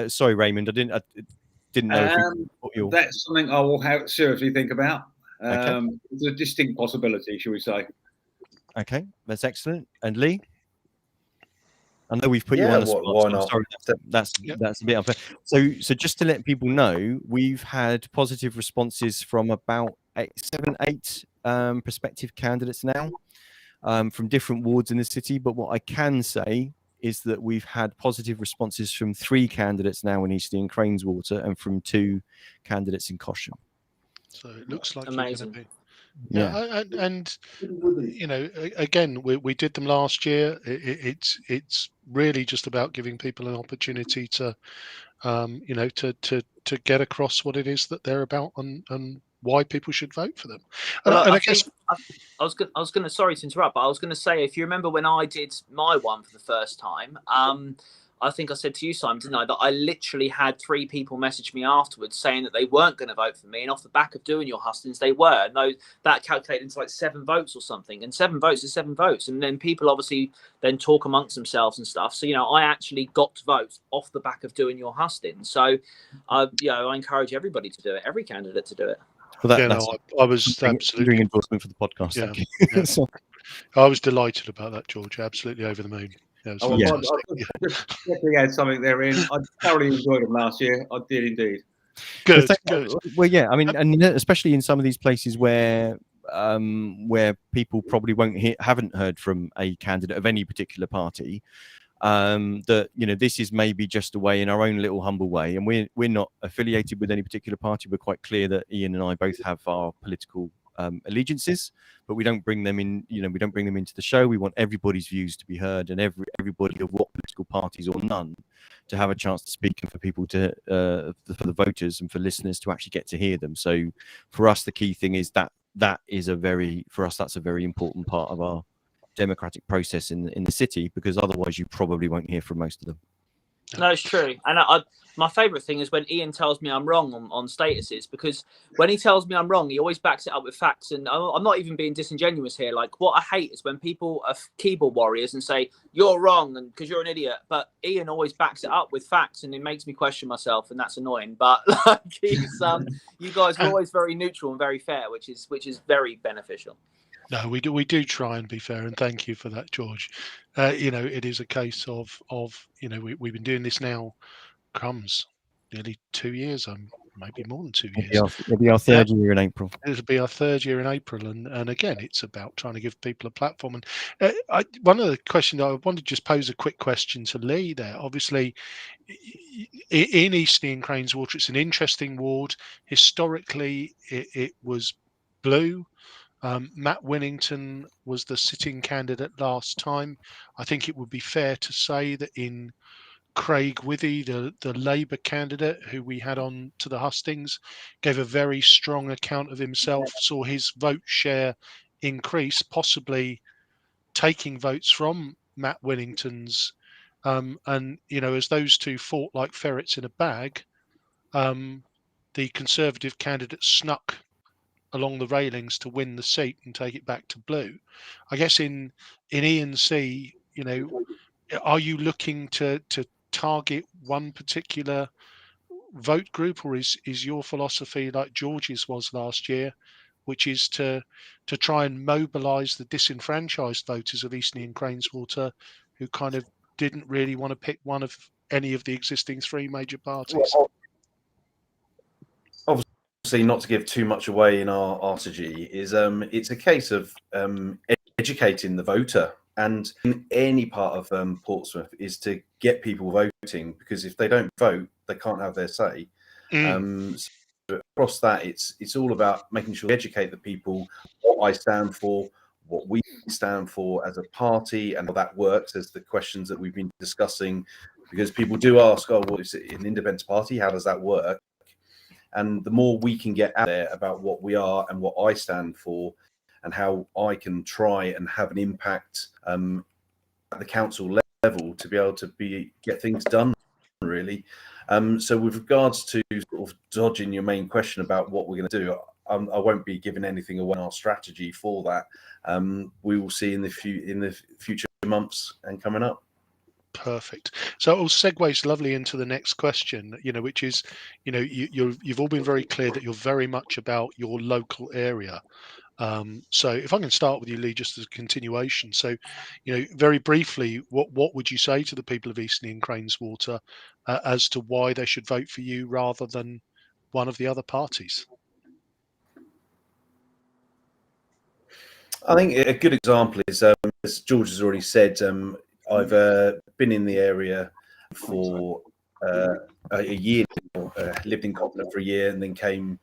sorry, Raymond, I didn't know. That's something I will have seriously think about. Okay. It's a distinct possibility, shall we say? Okay, that's excellent. And Lee? I know we've put you on the spot. Why not? Sorry, that's a bit unfair. So just to let people know, we've had positive responses from about 7-8 prospective candidates now from different wards in the city. But what I can say is that we've had positive responses from 3 candidates now in Eastleigh and Craneswater, and from 2 candidates in Cosham. So it looks like amazing. You're going to be. Yeah, and again, we did them last year. It's really just about giving people an opportunity to, to get across what it is that they're about and why people should vote for them. I was going to, sorry to interrupt, but I was going to say, if you remember when I did my one for the first time, I think I said to you, Simon, didn't I, that I literally had 3 people message me afterwards saying that they weren't going to vote for me, and off the back of doing your hustings, they were. No, that calculated into like 7 votes or something, and 7 votes is 7 votes, and then people obviously then talk amongst themselves and stuff. So I actually got votes off the back of doing your hustings. So, I encourage everybody to do it, every candidate to do it. Well, I was absolutely endorsement for the podcast. Yeah, yeah. I was delighted about that, George. Absolutely over the moon. I definitely had something there in. I thoroughly enjoyed them last year. I did indeed. Good. Well, yeah. I mean, and especially in some of these places where people probably haven't heard from a candidate of any particular party. That this is maybe just a way, in our own little humble way, and we're not affiliated with any particular party. We're quite clear that Ian and I both have our political allegiances, but we don't bring them in. We don't bring them into the show. We want everybody's views to be heard, and everybody of what political parties or none to have a chance to speak, and for people to for the voters and for listeners to actually get to hear them. So for us, the key thing is that's a very important part of our democratic process in the city, because otherwise you probably won't hear from most of them. No, it's true. And my favourite thing is when Ian tells me I'm wrong on statuses, because when he tells me I'm wrong, he always backs it up with facts. And I'm not even being disingenuous here. Like, what I hate is when people are keyboard warriors and say, you're wrong and because you're an idiot. But Ian always backs it up with facts, and it makes me question myself, and that's annoying. But like, you guys are always very neutral and very fair, which is very beneficial. No, we do try and be fair, and thank you for that, George. It is a case of we've been doing this now, nearly 2 years, maybe more than 2 years. It'll be our third year in April. It'll be our third year in April, and again, it's about trying to give people a platform. And one of the questions I wanted to just pose a quick question to Lee there. Obviously, in Eastney and Craneswater, it's an interesting ward. Historically, it was blue. Matt Winnington was the sitting candidate last time. I think it would be fair to say that in Craig Withy, the Labour candidate who we had on to the hustings, gave a very strong account of himself, saw his vote share increase, possibly taking votes from Matt Winnington's. And, as those two fought like ferrets in a bag, the Conservative candidate snuck along the railings to win the seat and take it back to blue. I guess in E&C, are you looking to target one particular vote group, or is your philosophy like George's was last year, which is to try and mobilise the disenfranchised voters of Eastney and Craneswater who kind of didn't really want to pick one of any of the existing three major parties? Well, obviously, not to give too much away in our RTG, is it's a case of educating the voter. And in any part of Portsmouth is to get people voting, because if they don't vote, they can't have their say. So across that, it's all about making sure we educate the people what I stand for, what we stand for as a party, and how that works as the questions that we've been discussing. Because people do ask, oh, what is it, an independence party? How does that work? And the more we can get out there about what we are and what I stand for, and how I can try and have an impact at the council level to be able to get things done, really. So with regards to sort of dodging your main question about what we're going to do, I won't be giving anything away on our strategy for that. We will see in the future months and coming up. Perfect. So it segues lovely into the next question, which is, you've all been very clear that you're very much about your local area. So if I can start with you, Lee, just as a continuation. So, very briefly, what would you say to the people of Eastney and Craneswater as to why they should vote for you rather than one of the other parties? I think a good example is, as George has already said, I've been in the area for a year, lived in Cllr for a year, and then came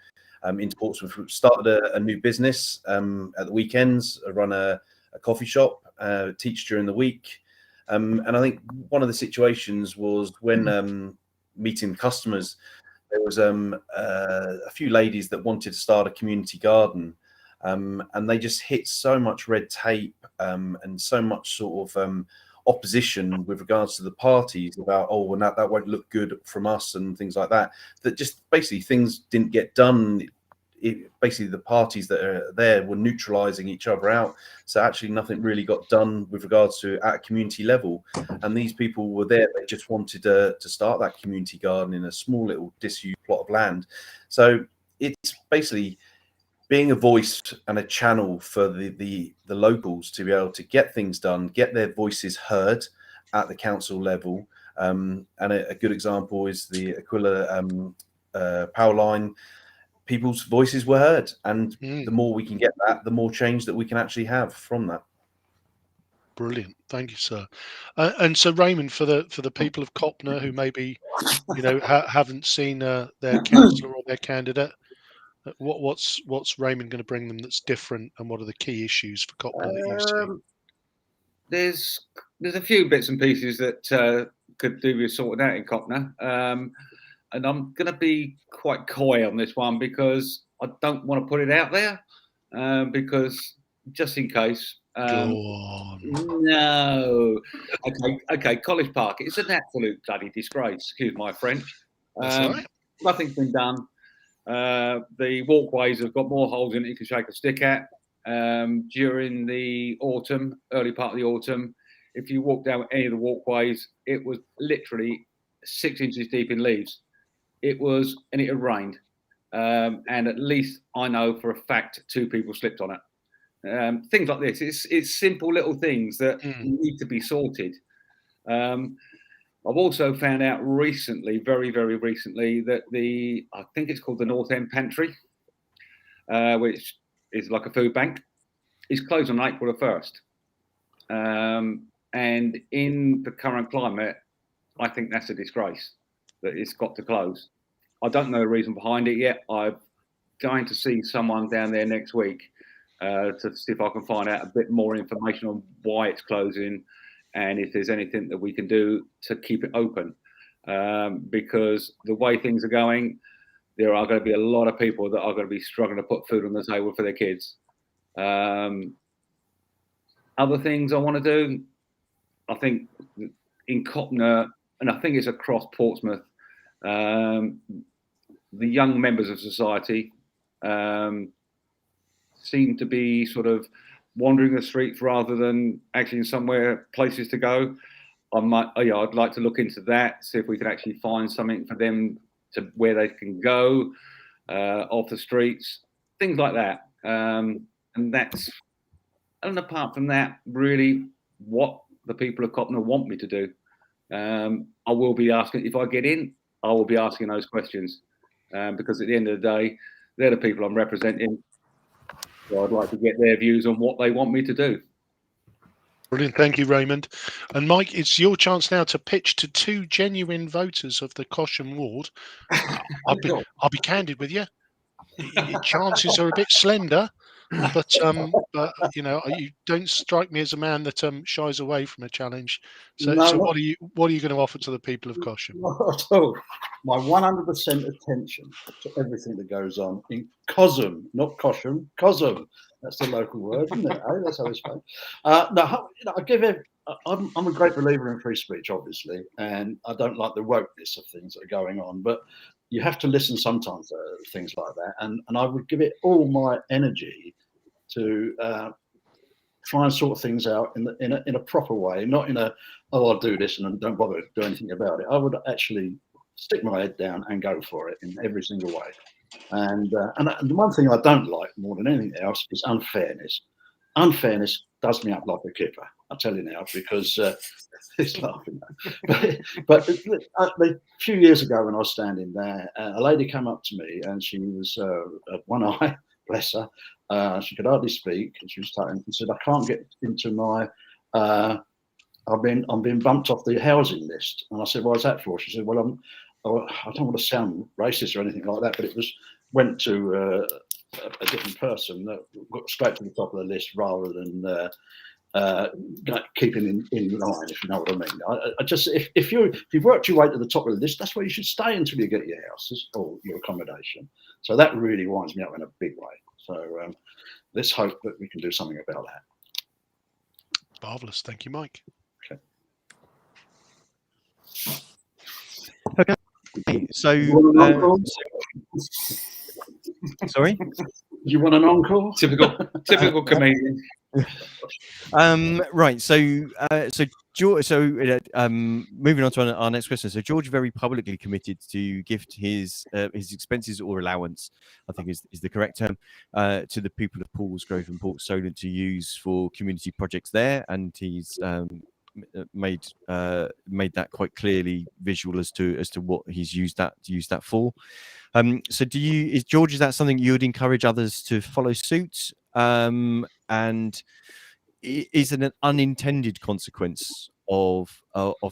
into Portsmouth. Started a new business at the weekends. I run a coffee shop, teach during the week. And I think one of the situations was when meeting customers, there was a few ladies that wanted to start a community garden. And they just hit so much red tape and so much sort of opposition with regards to the parties about, oh, well, that won't look good from us and things like that, that just basically things didn't get done. Basically, the parties that are there were neutralizing each other out. So actually nothing really got done with regards to at a community level. And these people were there, they just wanted to start that community garden in a small little disused plot of land. So it's basically being a voice and a channel for the locals to be able to get things done, get their voices heard at the council level. And a good example is the Cllr power line. People's voices were heard, and the more we can get that, the more change that we can actually have from that. Brilliant, thank you, sir. And so, Raymond, for the people of Copner who maybe haven't seen their councillor or their candidate, what's Raymond going to bring them that's different, and what are the key issues for Copner that you see? There's a few bits and pieces that could do with sorting out in Copner, and I'm going to be quite coy on this one because I don't want to put it out there, because just in case Go on. No. Okay. College Park. It's an absolute bloody disgrace. Excuse my French. That's all right. Nothing's been done. The walkways have got more holes in it you can shake a stick at. During the autumn, early part of the autumn, if you walk down any of the walkways, it was literally 6 inches deep in leaves. It had rained. And at least I know for a fact 2 people slipped on it. Things like this. It's simple little things that need to be sorted. I've also found out recently, very, very recently, that I think it's called the North End Pantry, which is like a food bank, is closed on April the 1st. And in the current climate, I think that's a disgrace that it's got to close. I don't know the reason behind it yet. I'm going to see someone down there next week to see if I can find out a bit more information on why it's closing and if there's anything that we can do to keep it open. Because the way things are going, there are going to be a lot of people that are going to be struggling to put food on the table for their kids. Other things I want to do, I think in Cllr, and I think it's across Portsmouth, the young members of society seem to be sort of wandering the streets rather than actually in somewhere places to go. I'd like to look into that, see if we can actually find something for them to where they can go off the streets, things like that. And apart from that, really, what the people of Cllr want me to do, I will be asking. If I get in, I will be asking those questions because at the end of the day, they're the people I'm representing. So I'd like to get their views on what they want me to do. Brilliant. Thank you, Raymond. And Mike, it's your chance now to pitch to 2 genuine voters of the Cosham ward. I'll be candid with you. Chances are a bit slender, but you know, you don't strike me as a man that shies away from a challenge. So, No, so what are you going to offer to the people of Cosham? So, my 100% attention to everything that goes on in Cosham, not Cosham, Cosham. That's the local word, isn't it? That's how it's spelled. I'm a great believer in free speech, obviously, and I don't like the wokeness of things that are going on, but you have to listen sometimes to things like that, and I would give it all my energy to try and sort things out in a proper way, not in a I'll do this and don't bother to do anything about it. I would actually stick my head down and go for it in every single way. And the one thing I don't like more than anything else is unfairness. Unfairness does me up like a kipper. I'll tell you now, because it's laughing. But a few years ago when I was standing there, a lady came up to me and she was one eye, bless her. She could hardly speak, and she was tired and said, "I can't get into my. I'm being bumped off the housing list." And I said, "Why is that for?" She said, "Well, I don't want to sound racist or anything like that, but it went to a different person that got straight to the top of the list rather than keeping in line, if you know what I mean." I just, if you've worked your way to the top of the list, that's where you should stay until you get your house or your accommodation. So that really winds me up in a big way. So let's hope that we can do something about that. Marvellous. Thank you, Mike. Okay. So, sorry? You want an encore? Typical comedian. Right. So George. Moving on to our next question. So George very publicly committed to gift his expenses or allowance, I think is the correct term, to the people of Paulsgrove and Port Solent to use for community projects there, and he's made that quite clearly visual as to what he's used that for. So George, is that something you would encourage others to follow suit? And is it an unintended consequence of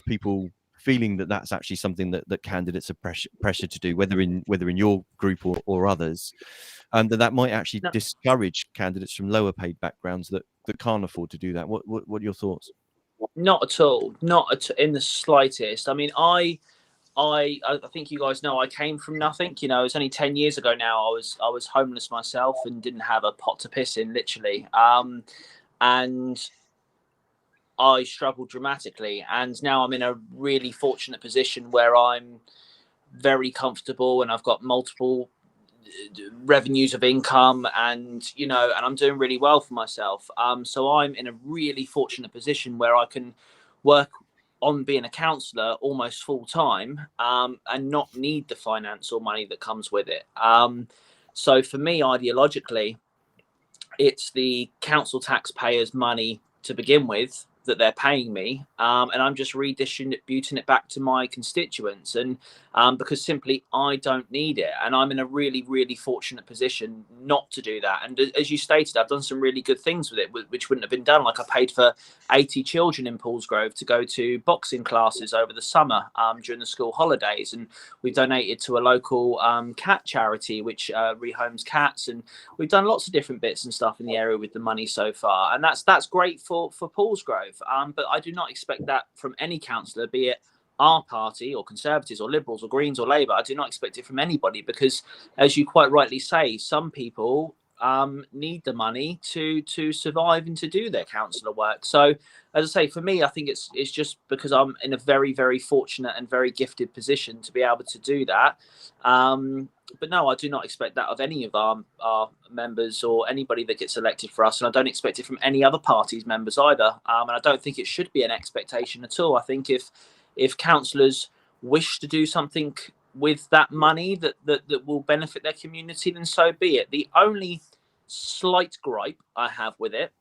people feeling that that's actually something that candidates are pressured to do, whether in your group or others, that might actually discourage candidates from lower paid backgrounds that can't afford to do that? What are your thoughts? Not at all. Not in the slightest. I mean, I think you guys know I came from nothing. You know, it's only 10 years ago now. I was homeless myself and didn't have a pot to piss in, literally. and I struggled dramatically. And now I'm in a really fortunate position where I'm very comfortable and I've got multiple revenues of income, and and I'm doing really well for myself. So I'm in a really fortunate position where I can work on being a councillor almost full time, and not need the finance or money that comes with it. So for me, ideologically, it's the council taxpayers' money to begin with that they're paying me, and I'm just redistributing it back to my constituents, and because simply I don't need it, and I'm in a really, really fortunate position not to do that. And as you stated, I've done some really good things with it, which wouldn't have been done. Like I paid for 80 children in Paulsgrove to go to boxing classes over the summer during the school holidays, and we've donated to a local cat charity which rehomes cats, and we've done lots of different bits and stuff in the area with the money so far, and that's great for Paulsgrove. But I do not expect that from any councillor, be it our party or Conservatives or Liberals or Greens or Labour. I do not expect it from anybody, because, as you quite rightly say, some people need the money to survive and to do their councillor work. So, as I say, for me, I think it's just because I'm in a very, very fortunate and very gifted position to be able to do that. But no, I do not expect that of any of our members or anybody that gets elected for us, and I don't expect it from any other party's members either. And I don't think it should be an expectation at all. I think if councillors wish to do something with that money that will benefit their community, then so be it. The only slight gripe I have with it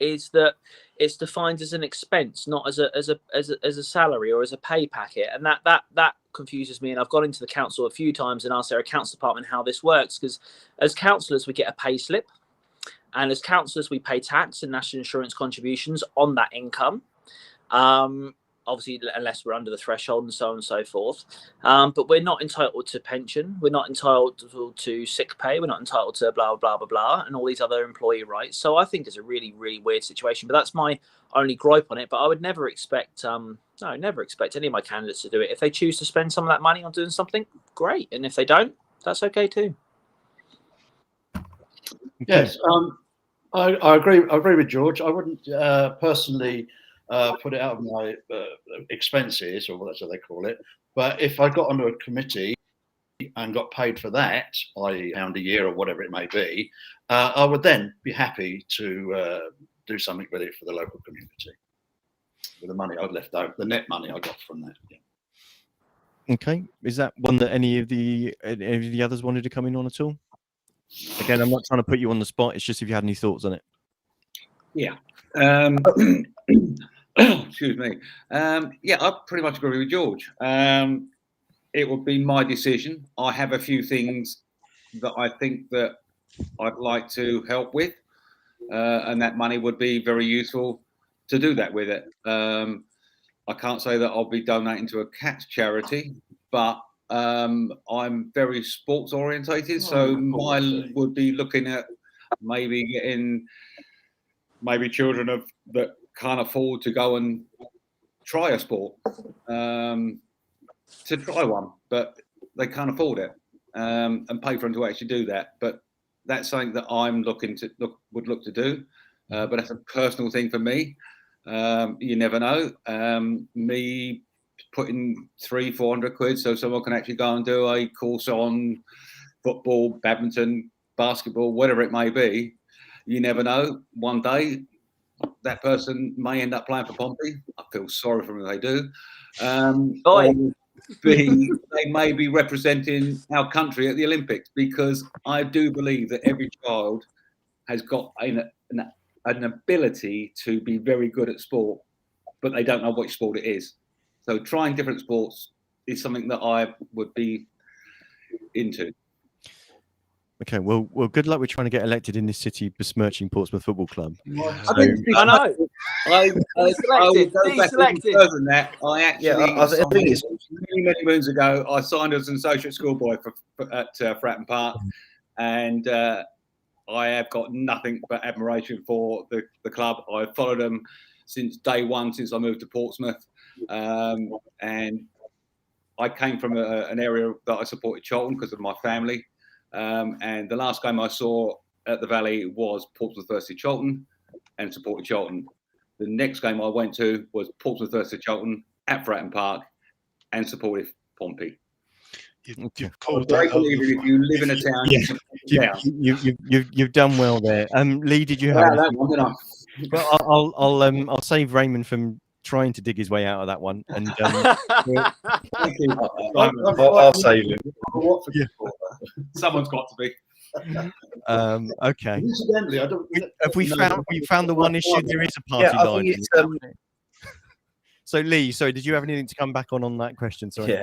is that it's defined as an expense, not as a salary or as a pay packet, and that confuses me. And I've gone into the council a few times and asked their accounts department how this works, because as councillors we get a pay slip, and as councillors we pay tax and national insurance contributions on that income. Obviously, unless we're under the threshold and so on and so forth. But we're not entitled to pension. We're not entitled to sick pay. We're not entitled to blah, blah, blah, blah, and all these other employee rights. So I think it's a really, really weird situation. But that's my only gripe on it. But I would never expect, never expect any of my candidates to do it. If they choose to spend some of that money on doing something, great. And if they don't, that's okay too. Yes, I agree. I agree with George. I wouldn't personally put it out of my expenses, or whatever they call it. But if I got onto a committee and got paid for that, i.e. £1 a year or whatever it may be, I would then be happy to do something with it for the local community, with the money I'd left over, the net money I got from that. Yeah. Okay, is that one that any of the others wanted to come in on at all? Again, I'm not trying to put you on the spot. It's just if you had any thoughts on it. Yeah. Excuse me. Yeah, I pretty much agree with George. It would be my decision. I have a few things that I think that I'd like to help with, and that money would be very useful to do that with it. I can't say that I'll be donating to a cat charity, but I'm very sports orientated, so mine would be looking at maybe getting children that can't afford to go and try a sport, to try one, but they can't afford it, and pay for them to actually do that. But that's something that I'm would look to do, but that's a personal thing for me. You never know. Me putting 300-400 quid so someone can actually go and do a course on football, badminton, basketball, whatever it may be. You never know. One day that person may end up playing for Pompey. I feel sorry for them if they do. They may be representing our country at the Olympics, because I do believe that every child has got an ability to be very good at sport, but they don't know which sport it is. So trying different sports is something that I would be into. Okay, well, good luck with trying to get elected in this city, besmirching Portsmouth Football Club. I know. I would go back even further than that. I actually, many moons ago, I signed as an associate schoolboy at Fratton Park, and I have got nothing but admiration for the club. I've followed them since day one, since I moved to Portsmouth, and I came from an area that I supported Charlton because of my family. And the last game I saw at the Valley was Portsmouth versus Charlton. and supported Charlton. The next game I went to was Portsmouth versus Charlton at Fratton Park and supported Pompey. You've pulled I that out. believe if you live in a town, You've done well there. Lee, did you have? Well, I'll save Raymond from trying to dig his way out of that one, and Thank you. I'll save him. Someone's got to be. Okay. Incidentally, I don't. Have we found the one issue? There is a party Yeah, I line. think it's, So Lee, sorry, did you have anything to come back on that question? Sorry.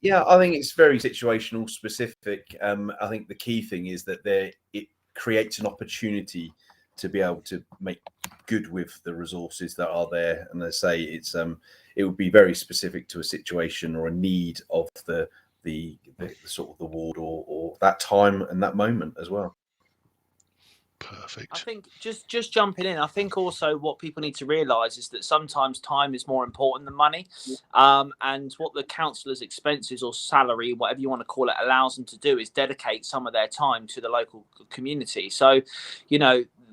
Yeah, I think it's very situational specific. I think the key thing is that it creates an opportunity to be able to make good with the resources that are there. And as I say, it would be very specific to a situation or a need of the sort of the ward or that time and that moment as well. Perfect. I think just jumping in, I think also what people need to realise is that sometimes time is more important than money, and what the councillor's expenses or salary, whatever you want to call it, allows them to do is dedicate some of their time to the local community. So,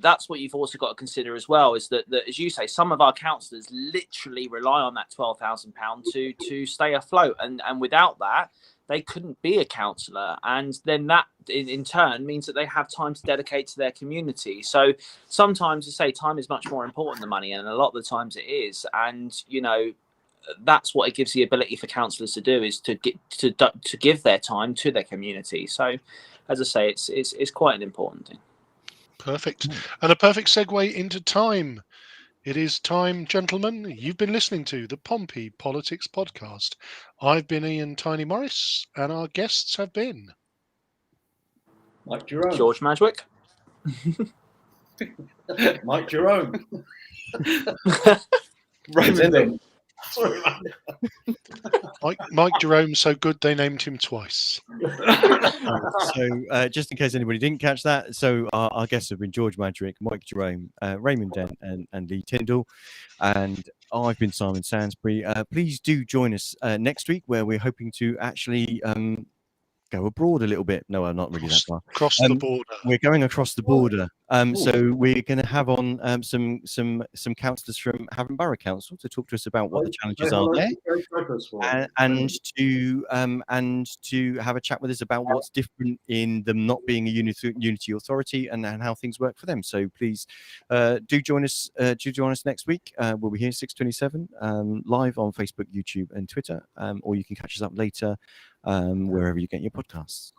that's what you've also got to consider as well, is that as you say, some of our councillors literally rely on that £12,000 to stay afloat, and without that, they couldn't be a councillor, and then that in turn means that they have time to dedicate to their community. So sometimes, I say, time is much more important than money, and a lot of the times it is. And that's what it gives the ability for councillors to do, is to give their time to their community. So, as I say, it's quite an important thing. Perfect. And a perfect segue into time. It is time, gentlemen. You've been listening to the Pompey Politics Podcast. I've been Ian Tiny Morris, and our guests have been Mike Jerome. George Madgwick. Mike Jerome. Raymond. Sorry, Mike Jerome, so good they named him twice. So just in case anybody didn't catch that, so our guests have been George Madgwick, Mike Jerome, Raymond Dent, and Lee Tyndall, and I've been Simon Sansbury. Please do join us next week, where we're hoping to actually go abroad a little bit. No, I'm not really that far. Across the border. We're going across the border. So we're going to have on some councillors from Havant Borough Council to talk to us about what the challenges are there, and to have a chat with us about what's different in them not being a unity authority and how things work for them. So please do join us. Next week. We'll be here 6:27 live on Facebook, YouTube, and Twitter, or you can catch us up later wherever you get your podcasts.